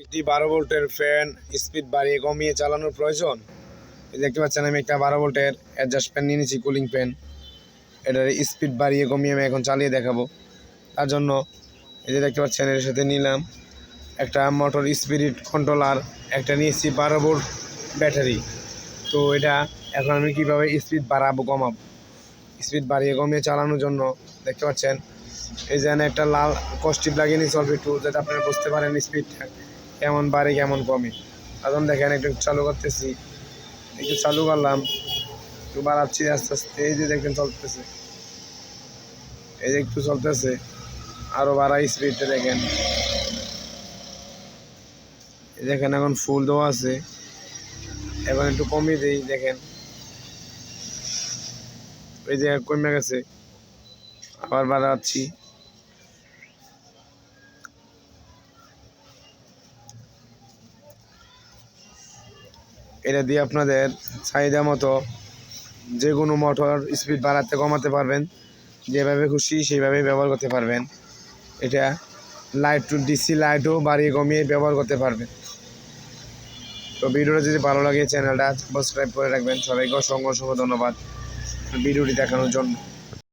একটি 12 ভোল্টের fan speed বাড়িয়ে কমিয়ে চালানোর প্রয়োজন। দেখতে পাচ্ছেন আমি একটা 12 ভোল্টের অ্যাডজাস্ট ফ্যান নিয়ে নিয়েছি, কুলিং ফ্যান। এটার স্পিড বাড়িয়ে কমিয়ে আমি এখন চালিয়ে দেখাবো। তার জন্য এই যে দেখতে পাচ্ছেন এর সাথে নিলাম একটা মোটর স্পিরিট কন্ট্রোলার, একটা নিয়েছি 12 ভোল্ট ব্যাটারি। তো এটা এখন আমি কীভাবে স্পিড বাড়াবো কমাবো, স্পিড বাড়িয়ে কমিয়ে চালানোর জন্য দেখতে পাচ্ছেন এই যে একটা লাল কস্টিপ লাগিয়ে নিয়েছি অল্প একটু, যাতে আপনারা বুঝতে পারেন স্পিডটা কেমন বাড়ে কেমন কমে। এখন দেখেন একটু চালু করতেছি, একটু চালু করলাম, একটু বাড়াচ্ছি আস্তে আস্তে। এই যে দেখেন চলতেছে, এই যে একটু চলতেছে, আরও বাড়াই স্পিডটা দেখেন। এই দেখেন এখন ফুল দেওয়া আছে, এখন একটু কমিয়ে দিই। দেখেন এই যে কমে গেছে, আবার বাড়াচ্ছি। এটা দিয়ে আপনাদের চাহিদা মতো যে কোনো মোটর স্পিড বাড়াতে কমাতে পারবেন, যেভাবে খুশি সেইভাবে ব্যবহার করতে পারবেন। এটা লাইট ডিসি লাইটও বাড়িয়ে কমিয়ে ব্যবহার করতে পারবেন। তো ভিডিওটা যদি ভালো লাগে চ্যানেলটা সাবস্ক্রাইব করে রাখবেন। সবাইকে অসংখ্য ধন্যবাদ ভিডিওটি দেখানোর জন্য।